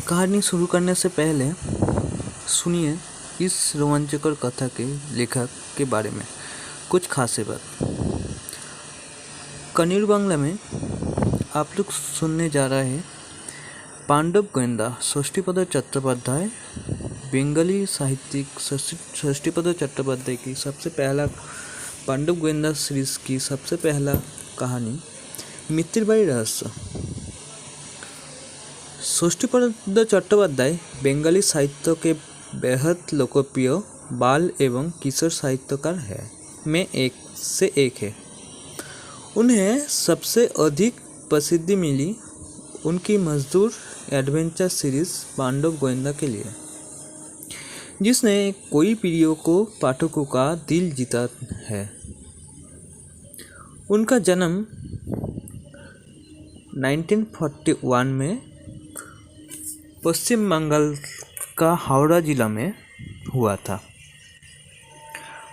कहानी शुरू करने से पहले सुनिए इस रोमांचकर कथा के लेखक के बारे में कुछ खास बात। कन्नड़ बांग्ला में आप लोग सुनने जा रहे हैं पांडव गोविंदा षष्ठीपद चट्टोपाध्याय, बंगाली साहित्यिक षष्ठीपद चट्टोपाध्याय की सबसे पहला पांडव गोविंदा सीरीज की सबसे पहला कहानी मित्तिर बाड़ी रहस्य। षष्ठीपद चट्टोपाध्याय बंगाली साहित्य के बेहद लोकप्रिय बाल एवं किशोर साहित्यकार में एक है। उन्हें सबसे अधिक प्रसिद्धि मिली उनकी मजदूर एडवेंचर सीरीज पांडव गोविंदा के लिए, जिसने कई पीढ़ियों को पाठकों का दिल जीता है। उनका जन्म 1941 में पश्चिम बंगाल का हावड़ा जिला में हुआ था।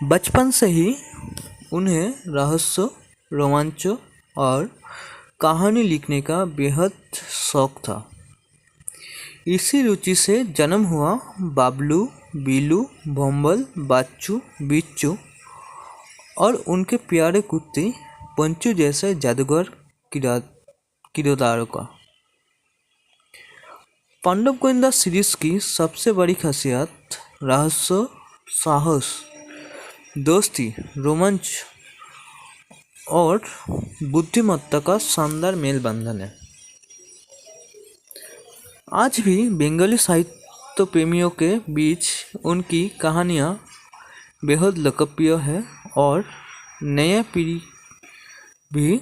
बचपन से ही उन्हें रहस्य, रोमांच और कहानी लिखने का बेहद शौक था। इसी रुचि से जन्म हुआ बाबलू, बीलू, भोंबल, बाच्चू, बिच्चू और उनके प्यारे कुत्ते पंचू जैसे जादूगर किरदारों का। पांडव गोविंदा सीरीज की सबसे बड़ी खासियत रहस्य, साहस, दोस्ती, रोमांच और बुद्धिमत्ता का शानदार मेल बंधन है। आज भी बंगाली साहित्य प्रेमियों के बीच उनकी कहानियाँ बेहद लोकप्रिय है और नया पीढ़ी भी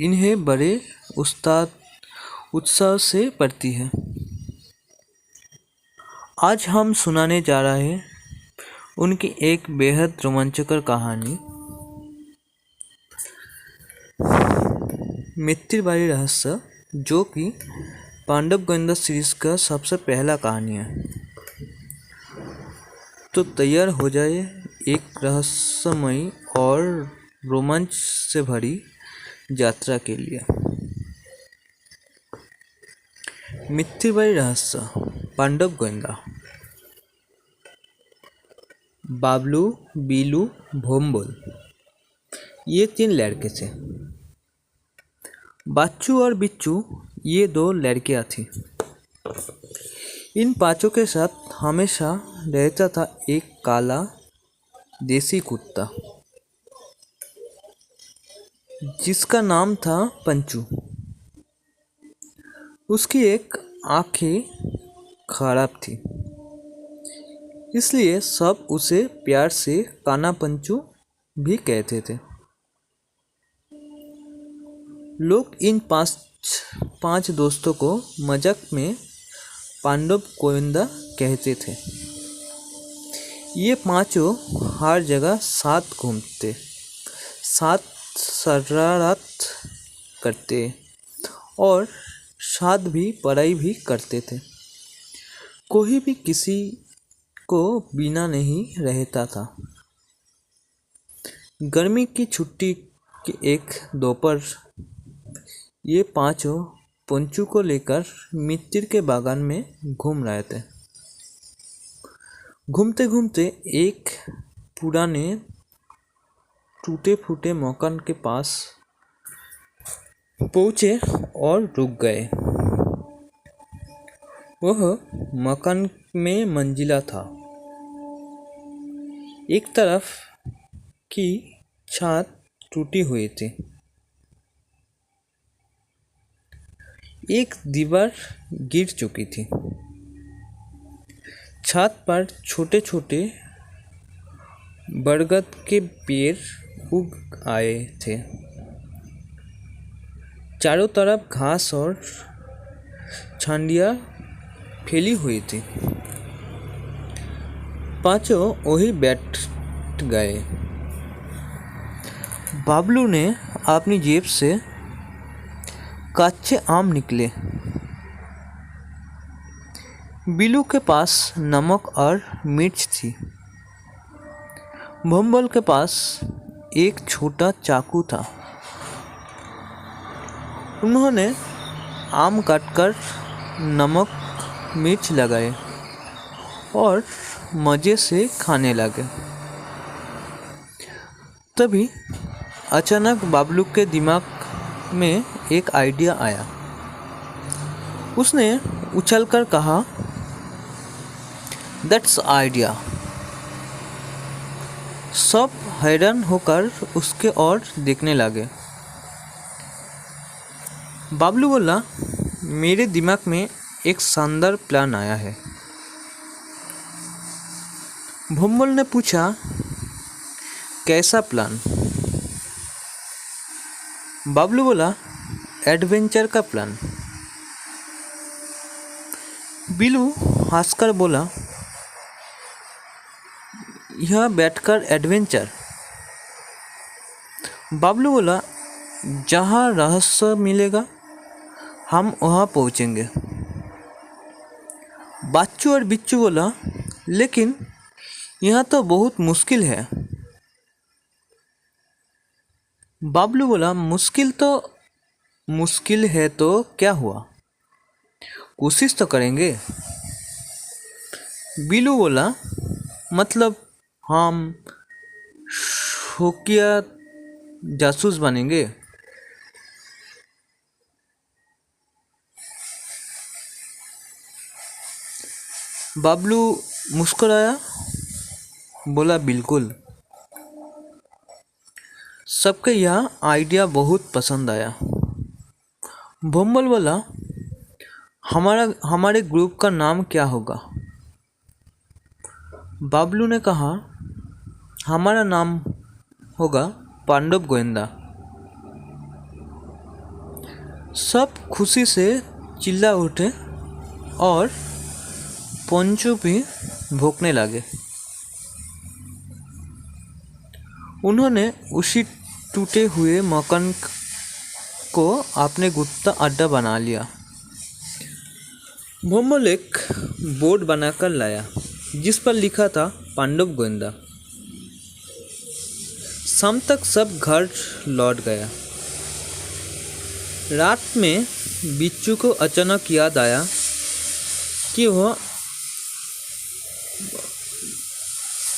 इन्हें बड़े उत्साह से पढ़ती है। आज हम सुनाने जा रहे हैं उनकी एक बेहद रोमांचकर कहानी मित्तिर बाड़ी रहस्य, जो कि पांडव गोविंदा सीरीज का सबसे पहला कहानी है। तो तैयार हो जाए एक रहस्यमयी और रोमांच से भरी यात्रा के लिए। मित्तिर बाड़ी रहस्य पांडव गोविंदा। बाबलू, बीलू, भोंबल ये 3 लड़के थे। बाच्चू और बिच्चू ये 2 लड़कियां थीं। इन 5 के साथ हमेशा रहता था एक काला देसी कुत्ता, जिसका नाम था पंचू। उसकी एक आंखें खराब थी, इसलिए सब उसे प्यार से काना पंचू भी कहते थे। लोग इन पांच दोस्तों को मजाक में पांडव गोविंदा कहते थे। ये पांचों हर जगह साथ घूमते, साथ शरारत करते और साथ भी पढ़ाई भी करते थे। कोई भी किसी को बिना नहीं रहता था। गर्मी की छुट्टी के एक दोपहर ये पांचों पंचू को लेकर मित्तिर के बागान में घूम रहे थे। घूमते घूमते एक पुराने टूटे फूटे मकान के पास पहुँचे और रुक गए। वह मकान में मंजिला था। एक तरफ की छत टूटी हुई थी, एक दीवार गिर चुकी थी। छत पर छोटे छोटे बरगद के पेड़ उग आए थे। चारों तरफ घास और झाड़ियाँ फैली हुई थी। पांचों वहीं बैठ गए। बाबलू ने अपनी जेब से कच्चे आम निकले। बिल्लू के पास नमक और मिर्च थी। भोंबल के पास एक छोटा चाकू था। उन्होंने आम काटकर नमक मिर्च लगाए और मज़े से खाने लगे। तभी अचानक बाबलू के दिमाग में एक आइडिया आया। उसने उछलकर कहा, दैट्स आइडिया। सब हैरान होकर उसके ओर देखने लगे। बाबलू बोला, मेरे दिमाग में एक शानदार प्लान आया है। भोंबल ने पूछा, कैसा प्लान? बाबलू बोला, एडवेंचर का प्लान। बिल्लू हंसकर बोला, यह बैठकर एडवेंचर? बाबलू बोला, जहाँ रहस्य मिलेगा हम वहाँ पहुँचेंगे। बाच्चू और बिच्चू बोला, लेकिन यह तो बहुत मुश्किल है। बाबलू बोला, मुश्किल है तो क्या हुआ, कोशिश तो करेंगे। बिल्लू बोला, मतलब हम शौकिया जासूस बनेंगे? बाबलू मुस्कुराया, बोला, बिल्कुल। सबके यह आइडिया बहुत पसंद आया। भोंबल बोला, हमारे ग्रुप का नाम क्या होगा? बाबलू ने कहा, हमारा नाम होगा पांडव गोविंदा। सब खुशी से चिल्ला उठे और पंचू भी भौंकने लगे। उन्होंने उसी टूटे हुए मकान को अपने गुप्त अड्डा बना लिया। भोंबल एक बोर्ड बनाकर लाया जिस पर लिखा था पांडव गोविंदा। शाम तक सब घर लौट गया। रात में बिच्चू को अचानक याद आया कि वह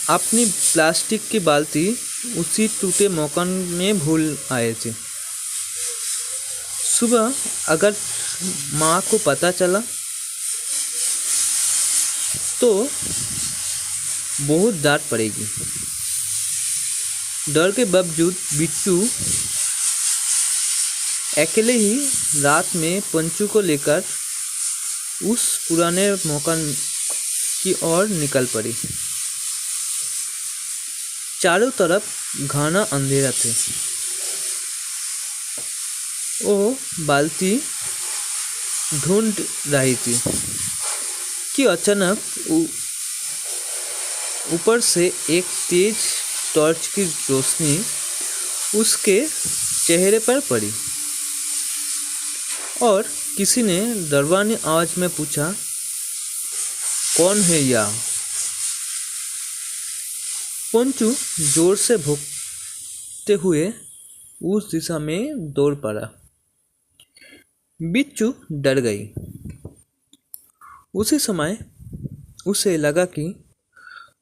अपनी प्लास्टिक की बाल्टी उसी टूटे मकान में भूल आए थे। सुबह अगर माँ को पता चला तो बहुत डांट पड़ेगी। डर के बावजूद बिट्टू अकेले ही रात में पंचू को लेकर उस पुराने मकान की ओर निकल पड़ी। चारों तरफ घना अंधेरा थे। वो बाल्टी ढूंढ रही थी कि अचानक ऊपर से एक तेज टॉर्च की रोशनी उसके चेहरे पर पड़ी और किसी ने डरवानी आवाज में पूछा, कौन है यह? पंचू जोर से भौंकते हुए उस दिशा में दौड़ पड़ा। बिच्चू डर गई। उसी समय उसे लगा कि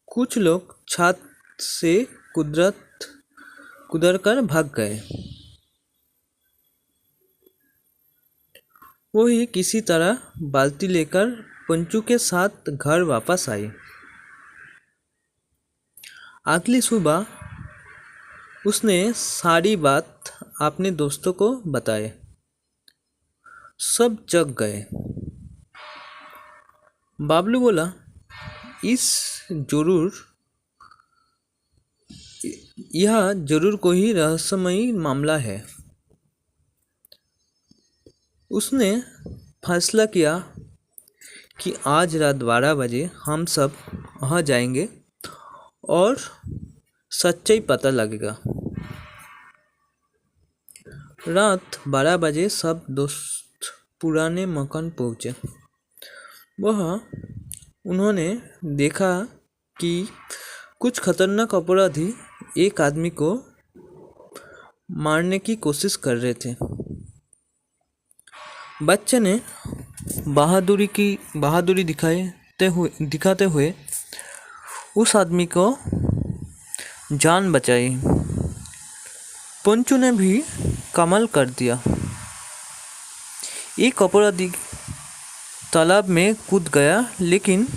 कुछ लोग छत से कुदरकर भाग गए। वही किसी तरह बाल्टी लेकर पंचू के साथ घर वापस आई। अगली सुबह उसने सारी बात अपने दोस्तों को बताई। सब जग गए। बाबलू बोला, यह जरूर कोई रहस्यमयी मामला है। उसने फैसला किया कि आज रात 12 बजे हम सब वहाँ जाएंगे और सच्चाई पता लगेगा। रात 12 बजे सब दोस्त पुराने मकान पहुँचे। वहाँ उन्होंने देखा कि कुछ खतरनाक अपराधी एक आदमी को मारने की कोशिश कर रहे थे। बच्चे ने बहादुरी दिखाते हुए उस आदमी को जान बचाई। पंचू ने भी कमाल कर दिया। एक अपराधी तालाब में कूद गया, लेकिन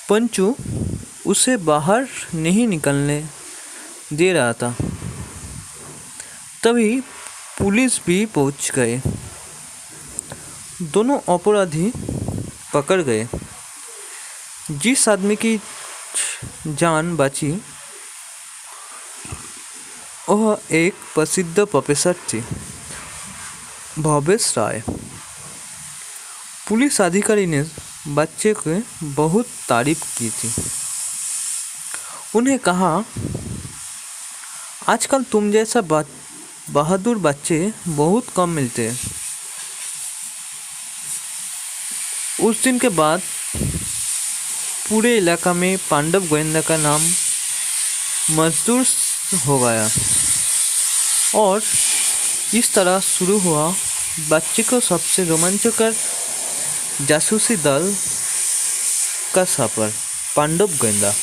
पंचू उसे बाहर नहीं निकलने दे रहा था। तभी पुलिस भी पहुंच गए। दोनों अपराधी पकड़ गए। जिस आदमी की जान बची वह एक प्रसिद्ध प्रोफेसर थी, भवेश राय। पुलिस अधिकारी ने बच्चे की बहुत तारीफ की थी। उन्हें कहा, आजकल तुम जैसा बहादुर बच्चे बहुत कम मिलते हैं। उस दिन के बाद पूरे इलाका में पांडव गोविंदा का नाम मशहूर हो गया और इस तरह शुरू हुआ बच्चे को सबसे रोमांचकर जासूसी दल का सफर, पांडव गोविंदा।